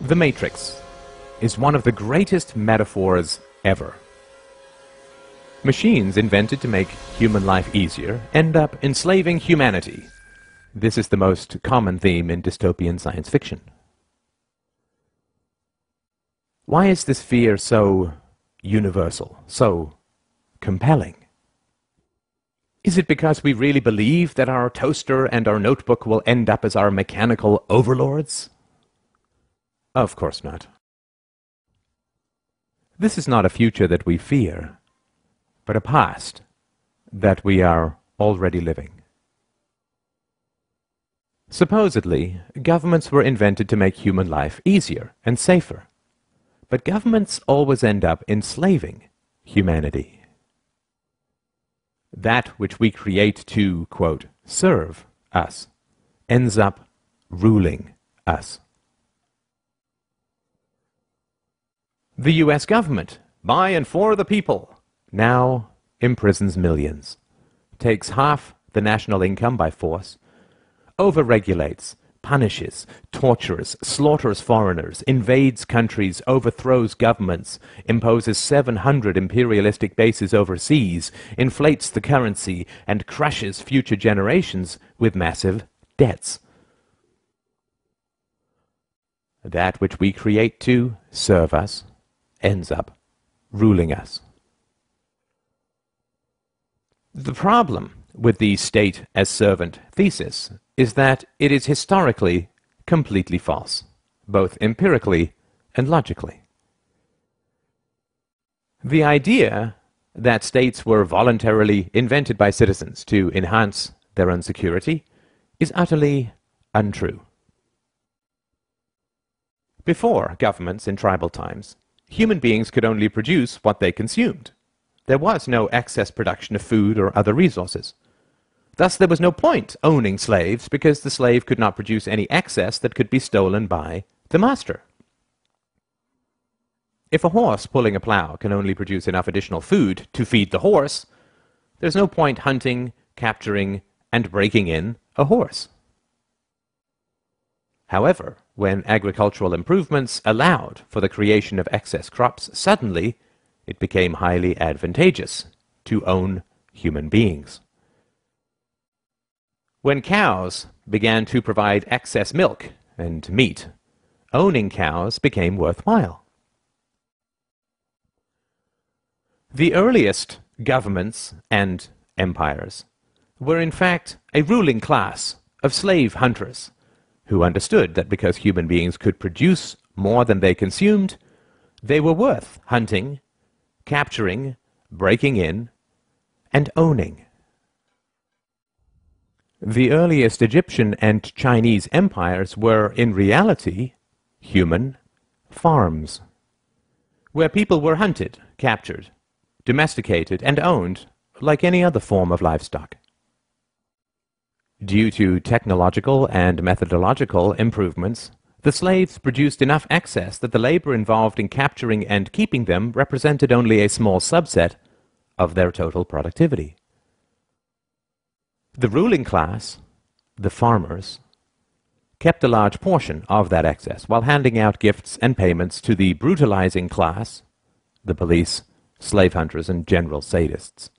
The Matrix is one of the greatest metaphors ever. Machines invented to make human life easier end up enslaving humanity. This is the most common theme in dystopian science fiction. Why is this fear so universal, so compelling? Is it because we really believe that our toaster and our notebook will end up as our mechanical overlords? Of course not. This is not a future that we fear, but a past that we are already living. Supposedly, governments were invented to make human life easier and safer, but governments always end up enslaving humanity. That which we create to, quote, serve us, ends up ruling us. The US government, by and for the people, now imprisons millions, takes half the national income by force, overregulates, punishes, tortures, slaughters foreigners, invades countries, overthrows governments, imposes 700 imperialistic bases overseas, inflates the currency, and crushes future generations with massive debts. That which we create to serve us ends up ruling us. The problem with the state as servant thesis is that it is historically completely false, both empirically and logically. The idea that states were voluntarily invented by citizens to enhance their own security is utterly untrue. Before governments in tribal times, human beings could only produce what they consumed. There was no excess production of food or other resources. Thus there was no point owning slaves, because the slave could not produce any excess that could be stolen by the master. If a horse pulling a plow can only produce enough additional food to feed the horse, there's no point hunting, capturing, and breaking in a horse. However, when agricultural improvements allowed for the creation of excess crops, suddenly it became highly advantageous to own human beings. When cows began to provide excess milk and meat, owning cows became worthwhile. The earliest governments and empires were in fact a ruling class of slave hunters who understood that because human beings could produce more than they consumed, they were worth hunting, capturing, breaking in, and owning. The earliest Egyptian and Chinese empires were, in reality, human farms, where people were hunted, captured, domesticated, and owned like any other form of livestock. Due to technological and methodological improvements, the slaves produced enough excess that the labor involved in capturing and keeping them represented only a small subset of their total productivity. The ruling class, the farmers, kept a large portion of that excess while handing out gifts and payments to the brutalizing class, the police, slave hunters, and general sadists,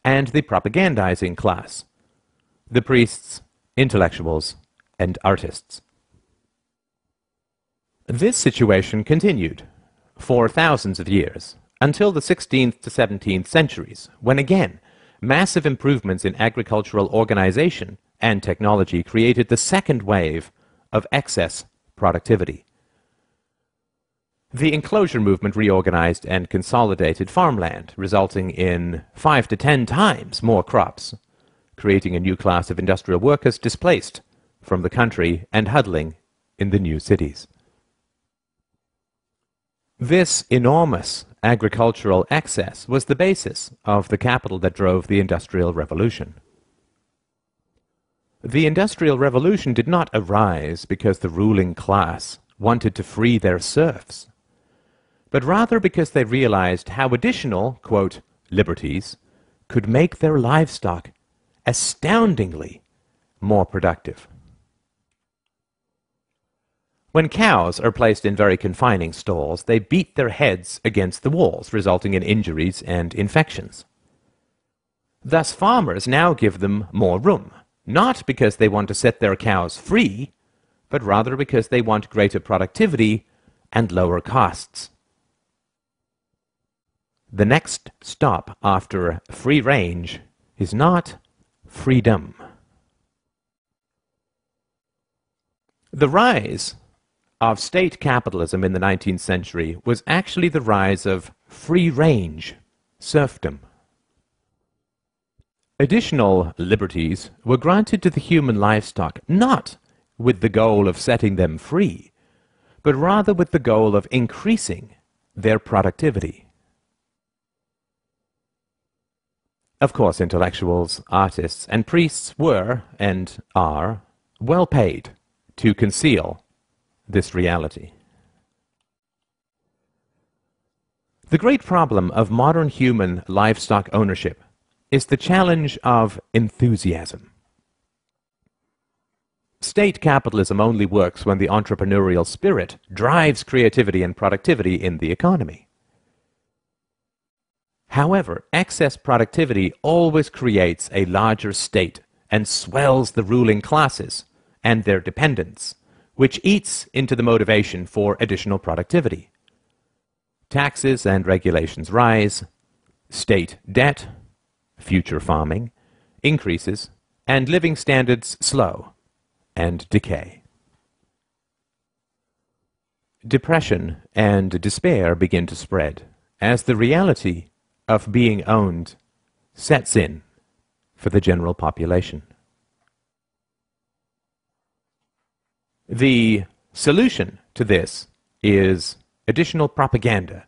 and the propagandizing class, the priests, intellectuals, and artists. This situation continued for thousands of years, until the 16th to 17th centuries, when again, massive improvements in agricultural organization and technology created the second wave of excess productivity. The enclosure movement reorganized and consolidated farmland, resulting in 5 to 10 times more crops, creating a new class of industrial workers displaced from the country and huddling in the new cities. This enormous agricultural excess was the basis of the capital that drove the Industrial Revolution. The Industrial Revolution did not arise because the ruling class wanted to free their serfs, but rather because they realized how additional, quote, liberties could make their livestock astoundingly more productive. When cows are placed in very confining stalls, they beat their heads against the walls, resulting in injuries and infections. Thus, farmers now give them more room, not because they want to set their cows free, but rather because they want greater productivity and lower costs. The next stop after free range is not freedom. The rise of state capitalism in the 19th century was actually the rise of free-range serfdom. Additional liberties were granted to the human livestock not with the goal of setting them free, but rather with the goal of increasing their productivity. Of course, intellectuals, artists, and priests were, and are, well paid to conceal this reality. The great problem of modern human livestock ownership is the challenge of enthusiasm. State capitalism only works when the entrepreneurial spirit drives creativity and productivity in the economy. However, excess productivity always creates a larger state and swells the ruling classes and their dependents, which eats into the motivation for additional productivity. Taxes and regulations rise, state debt, future farming, increases, and living standards slow and decay. Depression and despair begin to spread as the reality of being owned sets in for the general population. The solution to this is additional propaganda,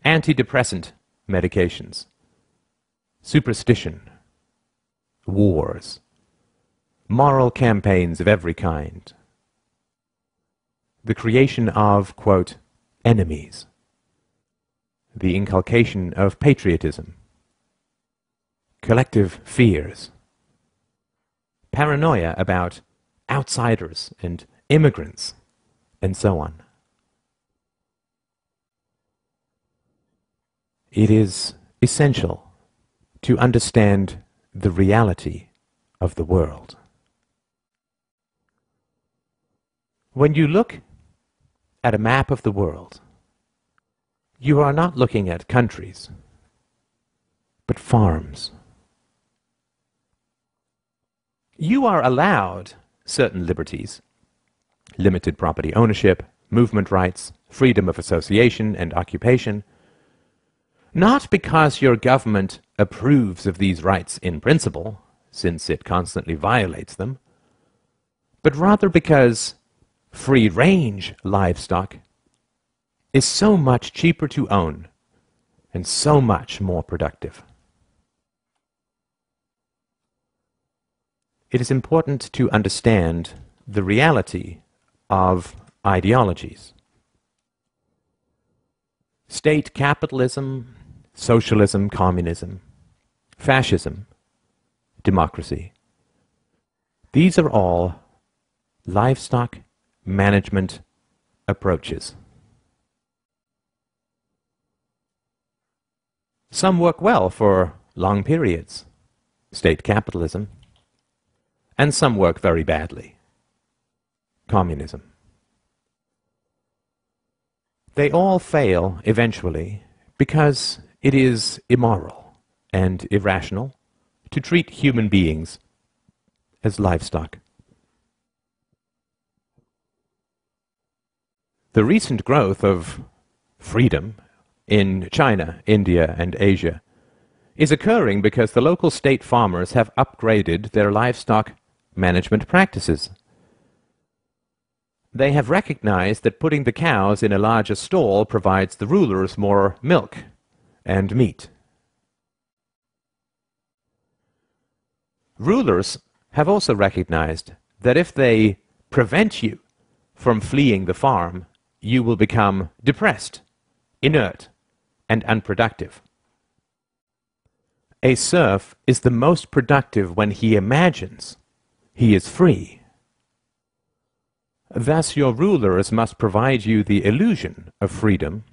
antidepressant medications, superstition, wars, moral campaigns of every kind, the creation of, quote, enemies, the inculcation of patriotism, collective fears, paranoia about outsiders and immigrants, and so on. It is essential to understand the reality of the world. When you look at a map of the world, you are not looking at countries, but farms. You are allowed certain liberties, limited property ownership, movement rights, freedom of association and occupation, not because your government approves of these rights in principle, since it constantly violates them, but rather because free-range livestock is so much cheaper to own and so much more productive. It is important to understand the reality of ideologies. State capitalism, socialism, communism, fascism, democracy. These are all livestock management approaches. Some work well for long periods, state capitalism, and some work very badly, communism. They all fail eventually because it is immoral and irrational to treat human beings as livestock. The recent growth of freedom in China, India, and Asia is occurring because the local state farmers have upgraded their livestock management practices. They have recognized that putting the cows in a larger stall provides the rulers more milk and meat. Rulers have also recognized that if they prevent you from fleeing the farm, you will become depressed, inert, and unproductive. A serf is the most productive when he imagines he is free. Thus your rulers must provide you the illusion of freedom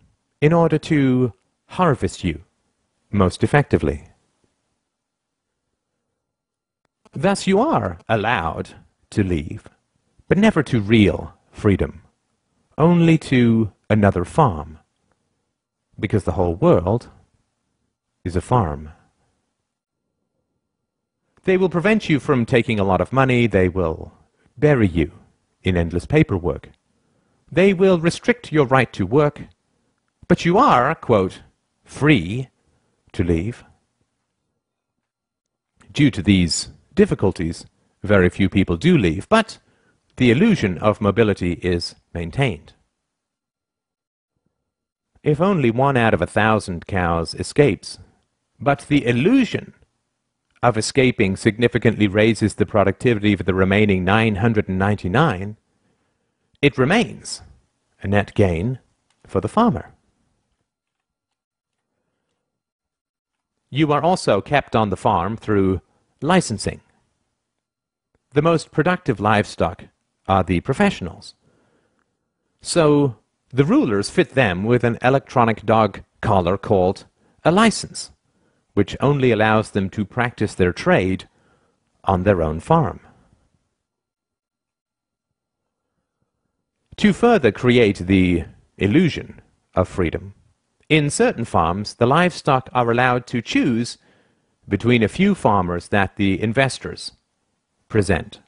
in order to harvest you most effectively. Thus you are allowed to leave, but never to real freedom, only to another farm, because the whole world is a farm. They will prevent you from taking a lot of money. They will bury you in endless paperwork. They will restrict your right to work, but you are, quote, free to leave. Due to these difficulties, very few people do leave, but the illusion of mobility is maintained. If only 1 out of 1,000 cows escapes, but the illusion of escaping significantly raises the productivity of the remaining 999, it remains a net gain for the farmer. You are also kept on the farm through licensing. The most productive livestock are the professionals. So the rulers fit them with an electronic dog collar called a license, which only allows them to practice their trade on their own farm. To further create the illusion of freedom, in certain farms the livestock are allowed to choose between a few farmers that the investors present.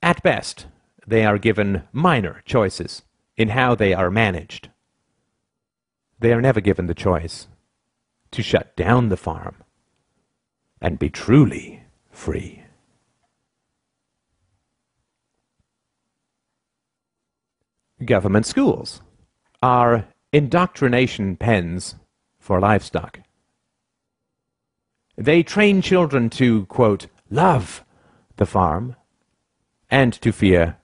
At best, they are given minor choices in how they are managed. They are never given the choice to shut down the farm and be truly free. Government schools are indoctrination pens for livestock. They train children to, quote, love the farm and to fear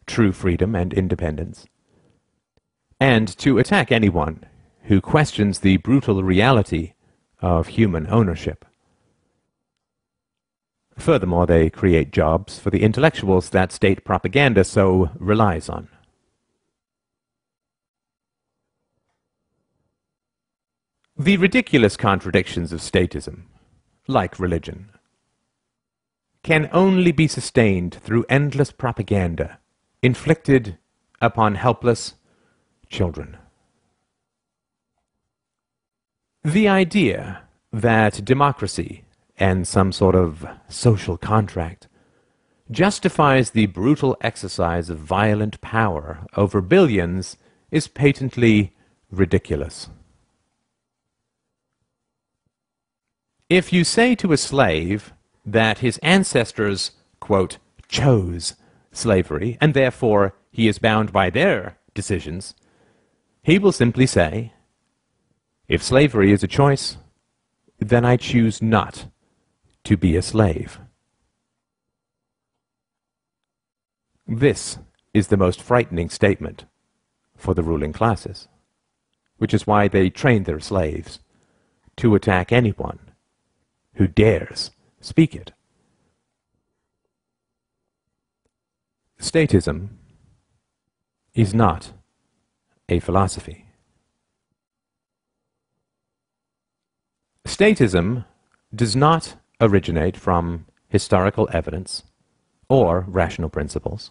true freedom and independence, and to attack anyone who questions the brutal reality of human ownership. Furthermore, they create jobs for the intellectuals that state propaganda so relies on. The ridiculous contradictions of statism, like religion, can only be sustained through endless propaganda inflicted upon helpless children. The idea that democracy and some sort of social contract justifies the brutal exercise of violent power over billions is patently ridiculous. If you say to a slave that his ancestors, quote, chose slavery, and therefore he is bound by their decisions, he will simply say, if slavery is a choice, then I choose not to be a slave. This is the most frightening statement for the ruling classes, which is why they train their slaves to attack anyone who dares speak it. Statism is not a philosophy. Statism does not originate from historical evidence or rational principles.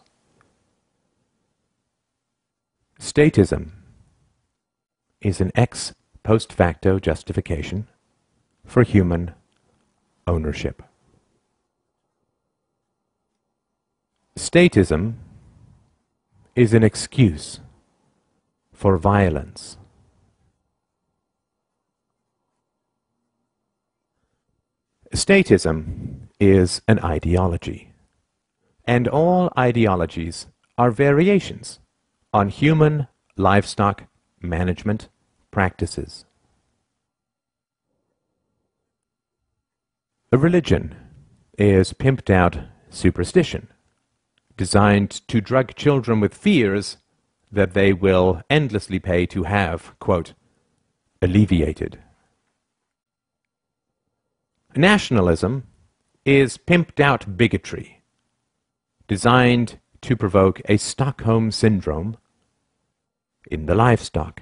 Statism is an ex post facto justification for human ownership. Statism is an excuse for violence. Statism is an ideology, and all ideologies are variations on human livestock management practices. A religion is pimped out superstition, designed to drug children with fears that they will endlessly pay to have, quote, alleviated. Nationalism is pimped out bigotry, designed to provoke a Stockholm syndrome in the livestock.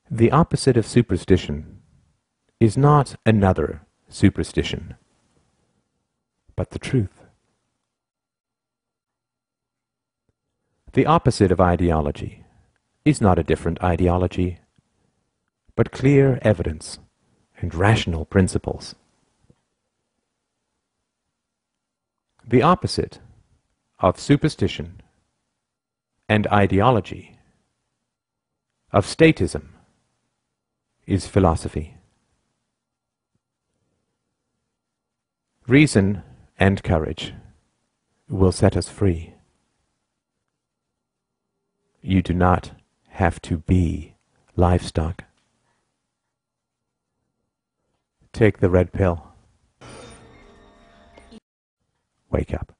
The opposite of superstition is not another superstition, but the truth. The opposite of ideology is not a different ideology, but clear evidence and rational principles. The opposite of superstition and ideology, of statism, is philosophy. Reason and courage will set us free. You do not have to be livestock. Take the red pill. Wake up.